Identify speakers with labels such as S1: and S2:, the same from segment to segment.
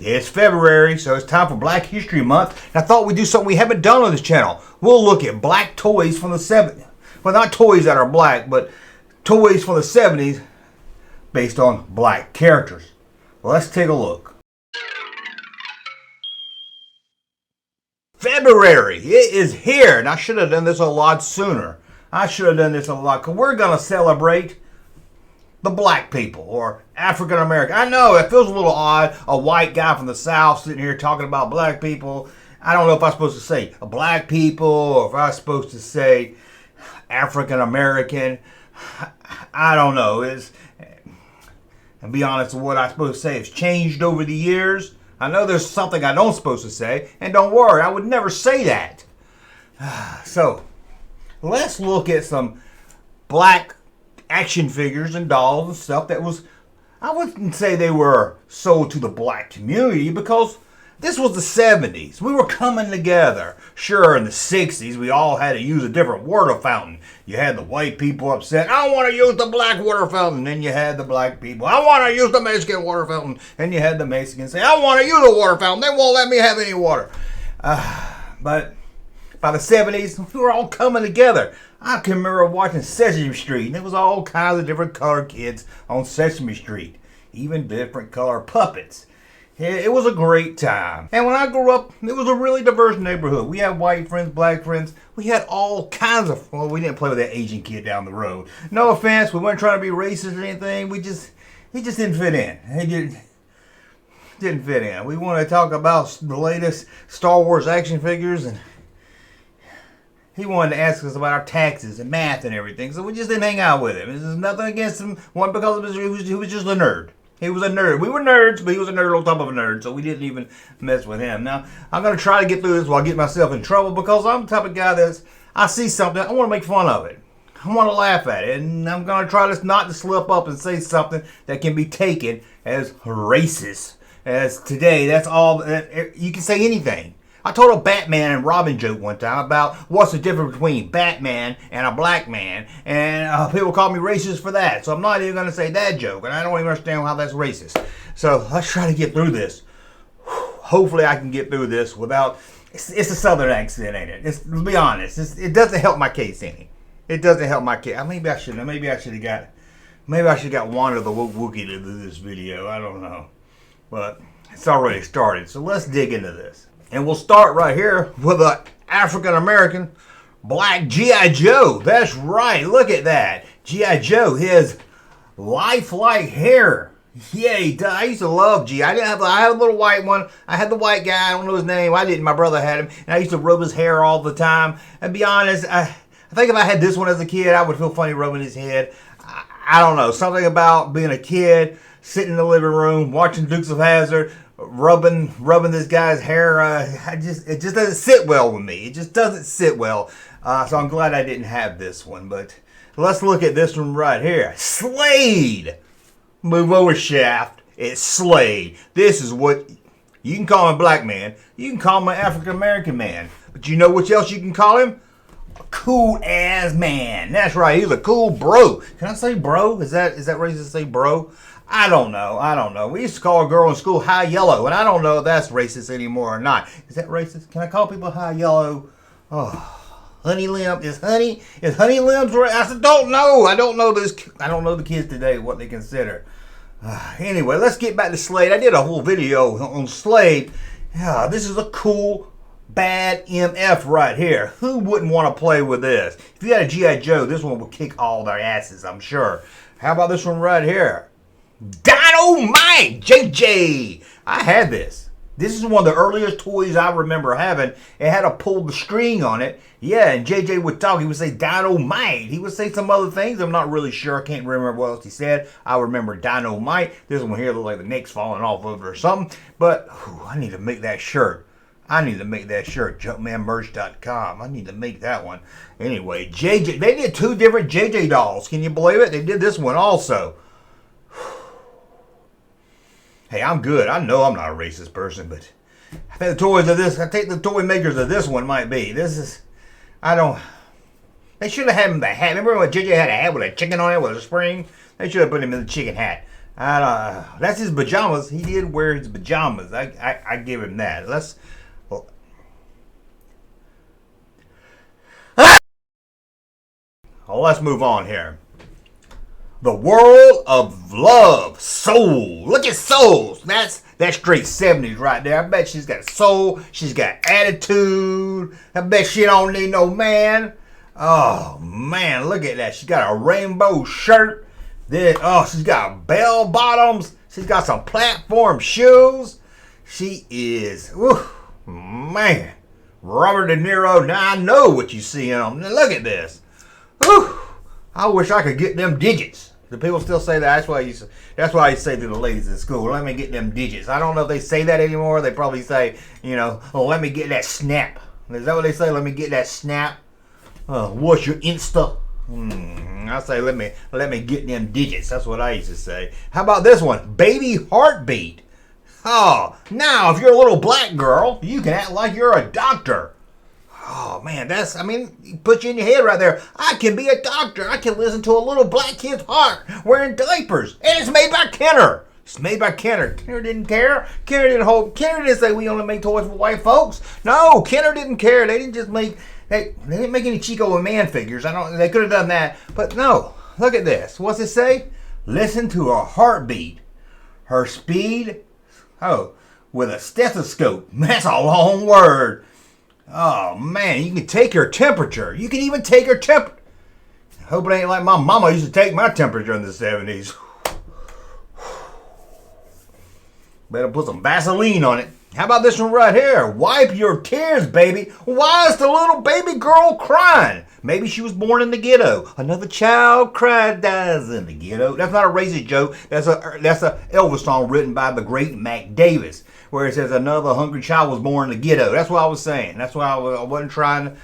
S1: It's February, so it's time for Black History Month. And I thought we'd do something we haven't done on this channel. We'll look at black toys from the 70s. Well, not toys that are black, but toys from the 70s based on black characters. Well, let's take a look. February, it is here. And I should have done this a lot sooner. Because we're going to celebrate the black people, or African American. I know, it feels a little odd, a white guy from the South sitting here talking about black people. I don't know if I'm supposed to say black people, or if I'm supposed to say African American. I don't know. And be honest, what I'm supposed to say has changed over the years. I know there's something I don't supposed to say, and don't worry, I would never say that. So, let's look at some black action figures and dolls and stuff that was, I wouldn't say they were sold to the black community, because this was the 70s. We were coming together. Sure, in the 60s, we all had to use a different water fountain. You had the white people upset, I want to use the black water fountain. Then you had the black people, I want to use the Mexican water fountain. And you had the Mexicans say, I want to use the water fountain. They won't let me have any water. But by the 70s, we were all coming together. I can remember watching Sesame Street, and there was all kinds of different colored kids on Sesame Street. Even different colored puppets. It was a great time. And when I grew up, it was a really diverse neighborhood. We had white friends, black friends. We had all kinds of, well, we didn't play with that Asian kid down the road. No offense, we weren't trying to be racist or anything. He just didn't fit in. He didn't fit in. We wanted to talk about the latest Star Wars action figures, and he wanted to ask us about our taxes and math and everything, so we just didn't hang out with him. There's nothing against him, one, because he was just a nerd. He was a nerd. We were nerds, but he was a nerd on top of a nerd, so we didn't even mess with him. Now, I'm going to try to get through this while I get myself in trouble, because I'm the type of guy that's, I see something, I want to make fun of it. I want to laugh at it, and I'm going to try not to slip up and say something that can be taken as racist. As today, that's all, you can say anything. I told a Batman and Robin joke one time about what's the difference between Batman and a black man, and people call me racist for that. So I'm not even going to say that joke, and I don't even understand how that's racist. So let's try to get through this. Hopefully I can get through this without, it's a southern accent, ain't it? Let's be honest, it doesn't help my case any. It doesn't help my case. Maybe I should have got Wanda the Wookiee to do this video. I don't know. But it's already started, so let's dig into this. And we'll start right here with an African-American black G.I. Joe. That's right. Look at that. G.I. Joe, his lifelike hair. Yeah, he does. I used to love G.I. I had a little white one. I had the white guy. I don't know his name. I didn't. My brother had him. And I used to rub his hair all the time. And be honest, I think if I had this one as a kid, I would feel funny rubbing his head. I don't know. Something about being a kid, sitting in the living room, watching Dukes of Hazzard, rubbing this guy's hair, it just doesn't sit well with me. It just doesn't sit well. So I'm glad I didn't have this one. But let's look at this one right here. Slade! Move over, Shaft. It's Slade. This is what, you can call him a black man. You can call him an African-American man. But you know what else you can call him? A cool-ass man. That's right, he's a cool bro. Can I say bro? Is that racist to say bro? I don't know. We used to call a girl in school high yellow, and I don't know if that's racist anymore or not. Is that racist? Can I call people high yellow? Oh, honey limb. Is honey limbs right? I don't know. I don't know the kids today, what they consider. Anyway, let's get back to Slade. I did a whole video on Slade. Yeah, this is a cool, bad MF right here. Who wouldn't want to play with this? If you had a G.I. Joe, this one would kick all their asses, I'm sure. How about this one right here? Dynamite JJ. I had this. This is one of the earliest toys I remember having. It had a pull the string on it. Yeah, and JJ would talk. He would say Dynamite. He would say some other things. I'm not really sure. I can't remember what else he said. I remember Dynamite. This one here looked like the neck's falling off of it or something. But I need to make that shirt. Junkmanmerch.com. I need to make that one. Anyway, JJ. They did two different JJ dolls. Can you believe it? They did this one also. Hey, I'm good. I know I'm not a racist person, but I think the toy makers of this one might be. They should have had him the hat. Remember when JJ had a hat with a chicken on it with a spring? They should have put him in the chicken hat. That's his pajamas. He did wear his pajamas. I give him that. Let's move on here. The world of love, soul. Look at soul. That's straight 70s right there. I bet she's got soul. She's got attitude. I bet she don't need no man. Oh man, look at that. She got a rainbow shirt. She's got bell bottoms. She's got some platform shoes. She is, man, Robert De Niro. Now I know what you see in them. Now look at this. I wish I could get them digits. Do people still say that? That's why I say to the ladies in school, let me get them digits. I don't know if they say that anymore. They probably say, let me get that snap. Is that what they say? Let me get that snap. What's your Insta? I say, let me get them digits. That's what I used to say. How about this one? Baby heartbeat. Oh, now if you're a little black girl, you can act like you're a doctor. Oh man, put you in your head right there. I can be a doctor. I can listen to a little black kid's heart wearing diapers. And it's made by Kenner. It's made by Kenner. Kenner didn't care. Kenner didn't say we only make toys for white folks. No, Kenner didn't care. They didn't just make they didn't make any Chico and Man figures. They could have done that. But no, look at this. What's it say? Listen to her heartbeat. Her speed. With a stethoscope. That's a long word. Oh man, you can take her temperature. You can even take her temperature. I hope it ain't like my mama used to take my temperature in the 70s. Better put some Vaseline on it. How about this one right here? Wipe your tears, baby. Why is the little baby girl crying? Maybe she was born in the ghetto. Another child cried, dies in the ghetto. That's not a racist joke. That's a Elvis song written by the great Mac Davis, where it says another hungry child was born in the ghetto. That's what I was saying. That's why I wasn't trying.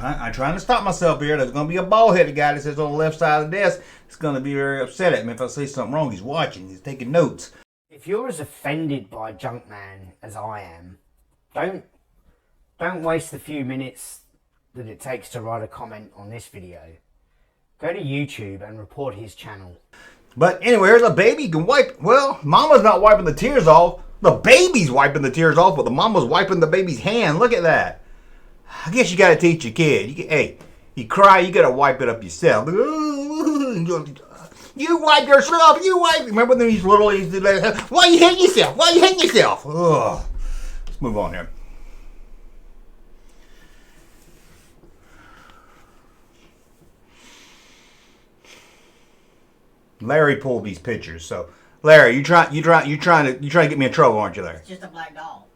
S1: I'm trying to stop myself here. There's going to be a bald-headed guy that sits on the left side of the desk. He's going to be very upset at me if I say something wrong. He's watching. He's taking notes.
S2: If you're as offended by Junkman as I am, don't waste the few minutes that it takes to write a comment on this video. Go to YouTube and report his channel.
S1: But anyway, here's a baby. You can wipe. Well, mama's not wiping the tears off. The baby's wiping the tears off, but the mama's wiping the baby's hand. Look at that. I guess you got to teach your kid. You cry, you got to wipe it up yourself. You wipe yourself. You wipe. Remember these little. Why you hitting yourself? Why you hitting yourself? Ugh. Let's move on here. Larry pulled these pictures. So, Larry, you trying to get me in trouble, aren't you, Larry?
S3: It's just a black doll.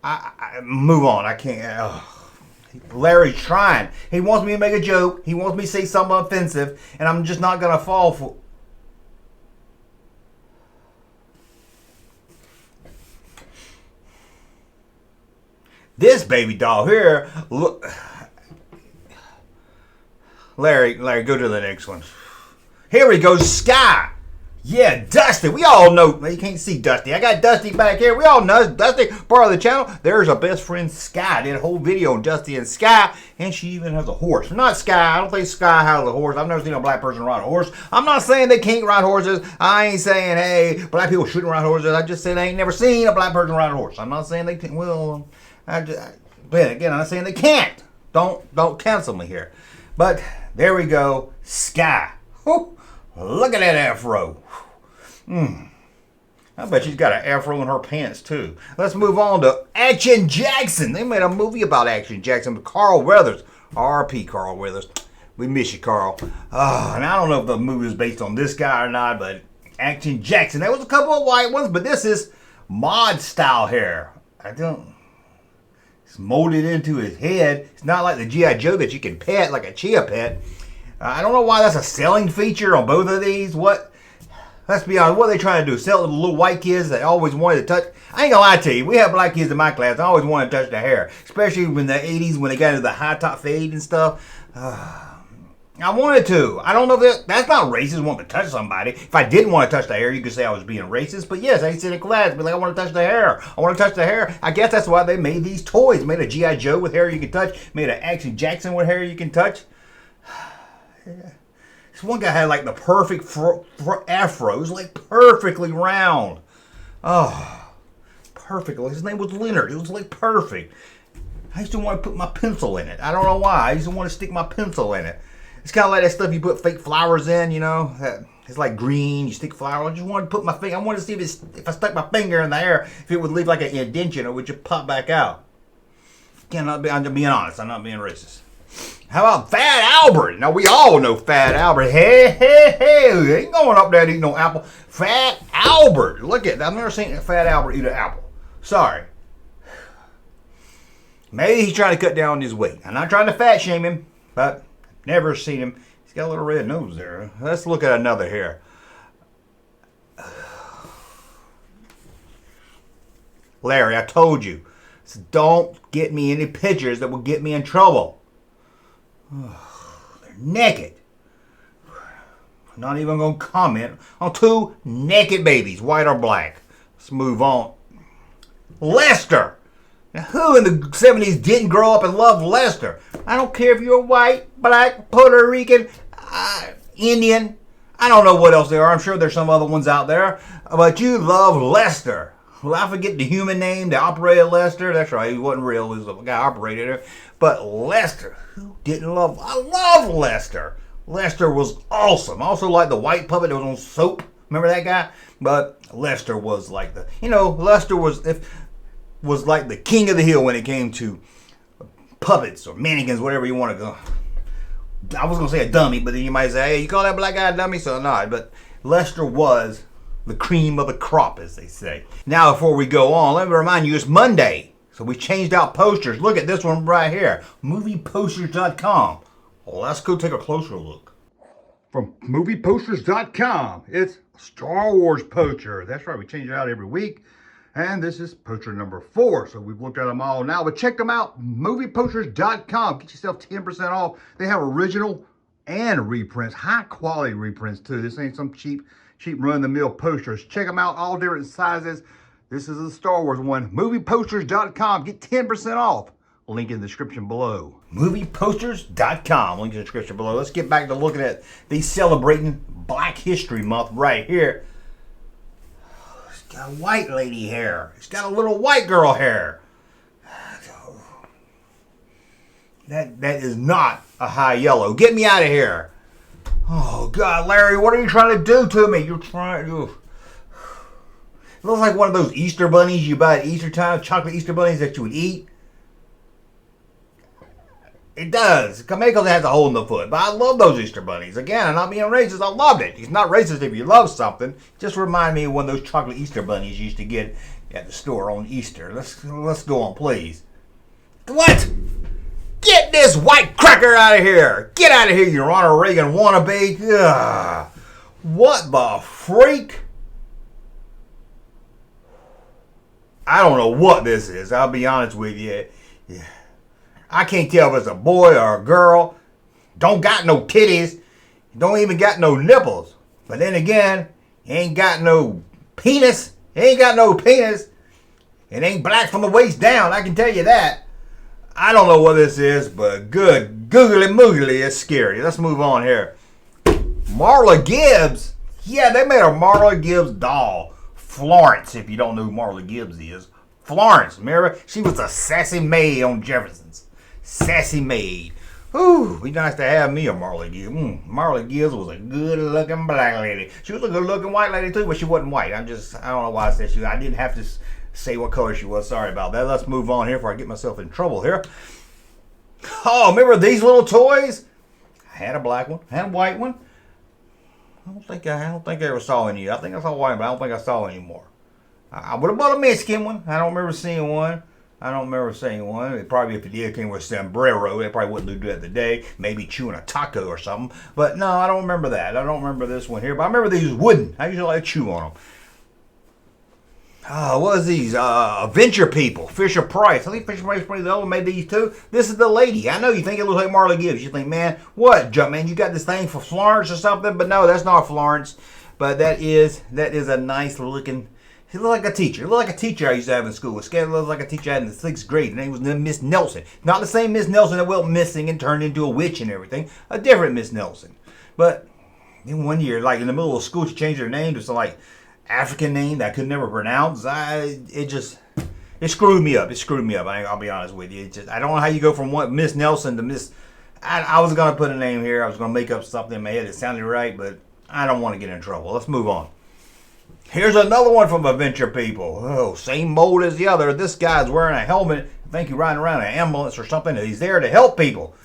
S1: I move on. I can't. Larry's trying. He wants me to make a joke. He wants me to say something offensive, and I'm just not gonna fall for. This baby doll here. Look, Larry, go to the next one. Here we go, Sky. Yeah, Dusty. We all know. You can't see Dusty. I got Dusty back here. We all know Dusty, part of the channel. There's our best friend, Sky. Did a whole video on Dusty and Sky. And she even has a horse. Not Sky. I don't think Sky has a horse. I've never seen a black person ride a horse. I'm not saying they can't ride horses. I ain't saying, hey, black people shouldn't ride horses. I just said I ain't never seen a black person ride a horse. I'm not saying they can. Well, but again, I'm not saying they can't. Don't cancel me here. But there we go, Sky. Whew. Look at that afro. I bet she's got an afro in her pants too. Let's move on to Action Jackson. They made a movie about Action Jackson with Carl Weathers. R.P. Carl Weathers. We miss you, Carl. And I don't know if the movie is based on this guy or not, but Action Jackson. There was a couple of white ones, but this is mod style hair. It's molded into his head. It's not like the G.I. Joe that you can pet like a chia pet. I don't know why that's a selling feature on both of these. Let's be honest, what are they trying to do? Sell to the little white kids that always wanted to touch? I ain't gonna lie to you. We have black kids in my class. I always wanted to touch their hair. Especially in the 80s when they got into the high top fade and stuff. I wanted to. I don't know if that's not racist, wanting to touch somebody. If I didn't want to touch their hair, you could say I was being racist. But yes, I used to sit in class and be like, I want to touch their hair. I want to touch their hair. I guess that's why they made these toys. Made a G.I. Joe with hair you can touch. Made an Action Jackson with hair you can touch. This one guy had like the perfect afro. It was like perfectly round. Oh, perfect. His name was Leonard. It was like perfect. I used to want to put my pencil in it. I don't know why. I used to want to stick my pencil in it. It's kind of like that stuff you put fake flowers in, you know. It's like green. You stick flowers. I just wanted to put my finger. I wanted to see if I stuck my finger in the air, if it would leave like an indentation or would just pop back out. I'm being honest. I'm not being racist. How about Fat Albert? Now, we all know Fat Albert. Hey, ain't going up there to eat no apple. Fat Albert. Look at that. I've never seen Fat Albert eat an apple. Sorry. Maybe he's trying to cut down his weight. I'm not trying to fat shame him, but I've never seen him. He's got a little red nose there. Let's look at another here. Larry, I told you. Don't get me any pictures that will get me in trouble. They're naked. I'm not even going to comment on two naked babies, white or black. Let's move on. Lester. Now, who in the 70s didn't grow up and love Lester? I don't care if you're white, black, Puerto Rican, Indian. I don't know what else there are. I'm sure there's some other ones out there. But you love Lester. Well, I forget the human name, the operator Lester. That's right, he wasn't real. He was a guy operated it. But Lester, who didn't love? I love Lester. Lester was awesome. I also like the white puppet that was on Soap. Remember that guy? But Lester was like Lester was like the king of the hill when it came to puppets or mannequins, whatever you want to go. I was going to say a dummy, but then you might say, hey, you call that black guy a dummy? So no, but Lester was the cream of the crop, as they say. Now, before we go on, let me remind you, it's Monday. So we changed out posters. Look at this one right here. Movieposters.com. Well, let's go take a closer look. From Movieposters.com, it's a Star Wars poster. That's right, we change it out every week. And this is poster number 4. So we've looked at them all now, but check them out. Movieposters.com. Get yourself 10% off. They have original and reprints, high quality reprints too. This ain't some cheap run-of-the-mill posters. Check them out, all different sizes. This is a Star Wars one. Movieposters.com. Get 10% off. Link in the description below. Movieposters.com. Link in the description below. Let's get back to looking at these celebrating Black History Month right here. It's got white lady hair. It's got a little white girl hair. That is not a high yellow. Get me out of here. Oh, God, Larry, what are you trying to do to me? You're trying to... It looks like one of those Easter bunnies you buy at Easter time, chocolate Easter bunnies that you would eat. It does. Maybe because it has a hole in the foot. But I love those Easter bunnies. Again, I'm not being racist. I loved it. It's not racist if you love something. Just remind me of one of those chocolate Easter bunnies you used to get at the store on Easter. Let's go on, please. What? Get this white cracker out of here! Get out of here, you Ronald Reagan wannabe! Ugh. What the freak? I don't know what this is. I'll be honest with you. Yeah. I can't tell if it's a boy or a girl. Don't got no titties. Don't even got no nipples. But then again, he ain't got no penis. He ain't got no penis. It ain't black from the waist down, I can tell you that. I don't know what this is, but good googly moogly is scary. Let's move on here. Marla Gibbs. Yeah, they made a Marla Gibbs doll. Florence, if you don't know who Marla Gibbs is. Florence, remember? She was a sassy maid on Jefferson's. Sassy maid. Whew, be nice to have me a Marla Gibbs. Marla Gibbs was a good-looking black lady. She was a good-looking white lady, too, but she wasn't white. I don't know why I said she was. I didn't have to say what color she was. Sorry about that. Let's move on here before I get myself in trouble here. Oh, remember these little toys? I had a black one. I had a white one. I don't think I ever saw any. I think I saw one, but I don't think I saw any more. I would have bought a Mexican one. I don't remember seeing one. It probably, if it did, came with a sombrero. They probably wouldn't do that today. Maybe chewing a taco or something. But no, I don't remember that. I don't remember this one here. But I remember these wooden. I usually like to chew on them. What is these? Venture people. Fisher Price. I think Fisher Price probably the other one made these too. This is the lady. I know you think it looks like Marla Gibbs. You think, man, what, Junkman? You got this thing for Florence or something? But no, that's not Florence. But that is a nice looking. She looked like a teacher. It looked like a teacher I used to have in school. It looked like a teacher I had in the 6th grade. Her name was Miss Nelson. Not the same Miss Nelson that went missing and turned into a witch and everything. A different Miss Nelson. But Then one year, like in the middle of school, she changed her name to some like African name that I could never pronounce. It screwed me up. It screwed me up. I'll be honest with you. I don't know how you go from one Miss Nelson to Miss. I was gonna put a name here. I was gonna make up something in my head that sounded right, but I don't want to get in trouble. Let's move on. Here's another one from Adventure People. Oh, same mold as the other. This guy's wearing a helmet. I think he's riding around in an ambulance or something. And he's there to help people.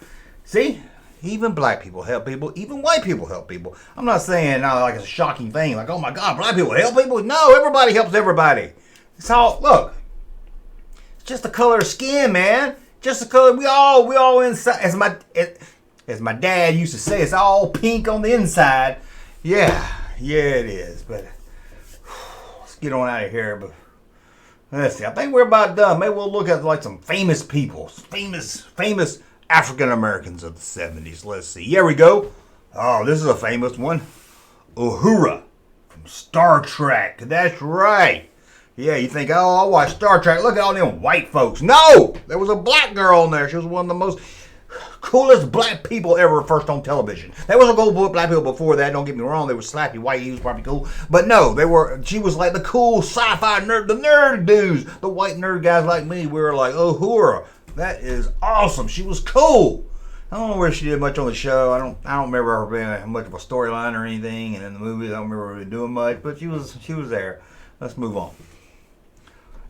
S1: See? Even black people help people. Even white people help people. I'm not saying like it's a shocking thing. Like, oh my God, black people help people. No, everybody helps everybody. It's all, look. It's just the color of skin, man. Just the color. We all inside. As my dad used to say, it's all pink on the inside. Yeah, it is. But let's get on out of here. But let's see. I think we're about done. Maybe we'll look at like some famous people, famous African Americans of the 70s. Let's see. Here we go. Oh, this is a famous one. Uhura from Star Trek. That's right. Yeah, you think, oh, I'll watch Star Trek. Look at all them white folks. No! There was a black girl in there. She was one of the most coolest black people ever first on television. There was a cool black people before that. Don't get me wrong. They were slappy white. He was probably cool. But no, she was like the cool sci-fi nerd, the nerd dudes. The white nerd guys like me, we were like, Uhura. That is awesome. She was cool. I don't know where she did much on the show. I don't remember her being much of a storyline or anything. And in the movies, I don't remember her doing much. But she was there. Let's move on.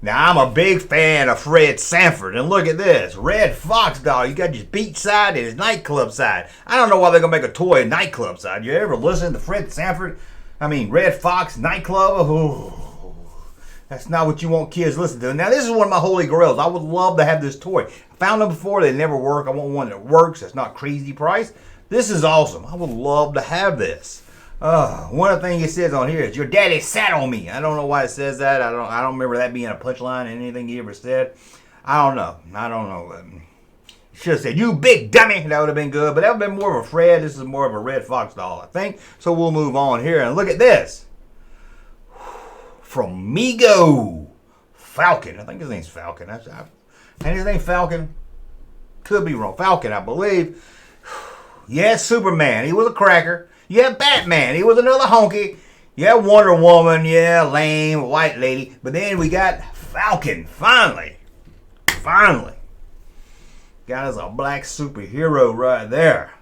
S1: Now, I'm a big fan of Fred Sanford, and look at this. Red Fox doll. You got his beach side and his nightclub side. I don't know why they're going to make a toy nightclub side. You ever listen to Fred Sanford? Red Fox nightclub? Oh, that's not what you want kids to listen to. Now, this is one of my holy grails. I would love to have this toy. I found them before. They never work. I want one that works. That's not crazy price. This is awesome. I would love to have this. One of the things it says on here is your daddy sat on me. I don't know why it says that. I don't remember that being a punchline in anything he ever said. I don't know. Should have said, you big dummy. That would have been good. But that would have been more of a Fred. This is more of a Red Fox doll, I think. So we'll move on here and look at this. From Mego. Falcon. I think his name's Falcon. And his name's Falcon. Could be wrong. Falcon, I believe. Yeah, Superman. He was a cracker. Yeah, Batman. He was another honky. Yeah, Wonder Woman. Yeah, lame white lady. But then we got Falcon. Finally. Got us a black superhero right there.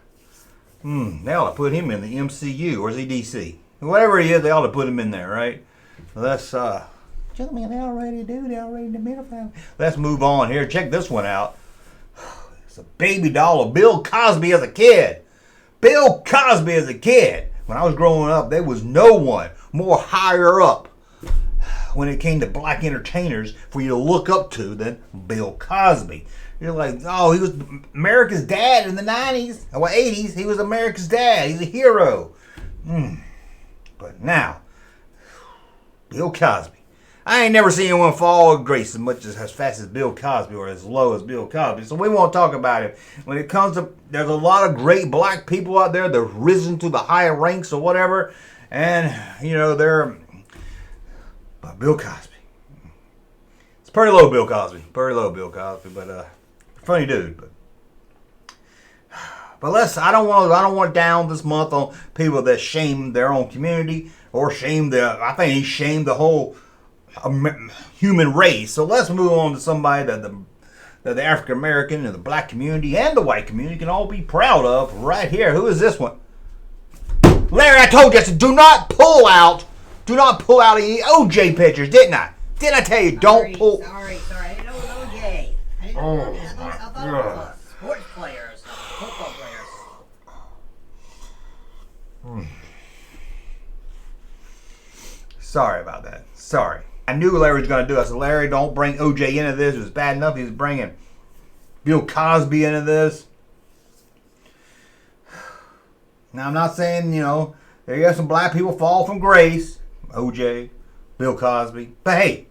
S1: They ought to put him in the MCU. Or is he DC? Whatever he is, they ought to put him in there, right? So that's, gentlemen, they already do. They already in the middle family. Let's move on here. Check this one out. It's a baby doll of Bill Cosby as a kid. Bill Cosby as a kid. When I was growing up, there was no one more higher up when it came to black entertainers for you to look up to than Bill Cosby. You're like, oh, he was America's dad in the 90s, or 80s. He was America's dad. He's a hero. But now, Bill Cosby. I ain't never seen anyone fall of grace as fast as Bill Cosby or as low as Bill Cosby. So we won't talk about it. When it comes to, there's a lot of great black people out there that have risen to the higher ranks or whatever. And, but Bill Cosby. It's pretty low Bill Cosby. But funny dude. But I don't want to down this month on people that shame their own community or I think he shamed the whole human race. So let's move on to somebody that the African American and the black community and the white community can all be proud of right here. Who is this one? Larry, I told you, do not pull out any OJ pictures, didn't I? Didn't I tell you don't pull?
S3: Sorry. I didn't know it was OJ. I thought it was a sports player or something, football player.
S1: Sorry about that. Sorry. I knew Larry was going to do it. I said, Larry, don't bring OJ into this. It was bad enough he was bringing Bill Cosby into this. Now, I'm not saying, there you have some black people fall from grace. OJ, Bill Cosby. But hey,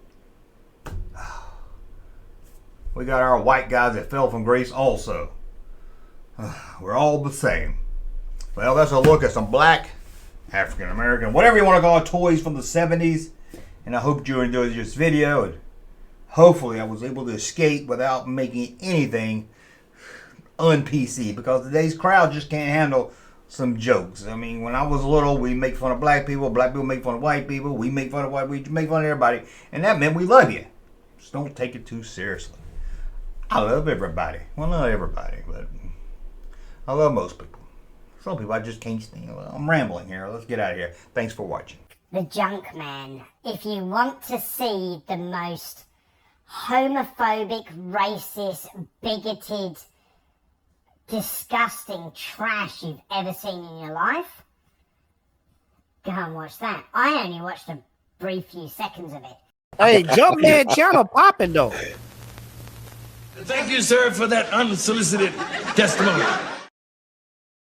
S1: we got our white guys that fell from grace also. We're all the same. Well, that's a look at some black, African American, whatever you want to call it, toys from the 70s. And I hope you enjoyed this video. And hopefully I was able to escape without making anything un-PC. Because today's crowd just can't handle some jokes. I mean, when I was little, we make fun of black people make fun of white people, we make fun of we make fun of everybody, and that meant we love you. Just don't take it too seriously. I love everybody. Well, not everybody, but I love most people. Some people I just can't stand. I'm rambling here. Let's get out of here. Thanks for watching.
S4: The Junkman. If you want to see the most homophobic, racist, bigoted, disgusting trash you've ever seen in your life, go and watch that. I only watched a brief few seconds of it.
S5: Hey, Junkman channel popping though.
S6: Thank you, sir, for that unsolicited testimony.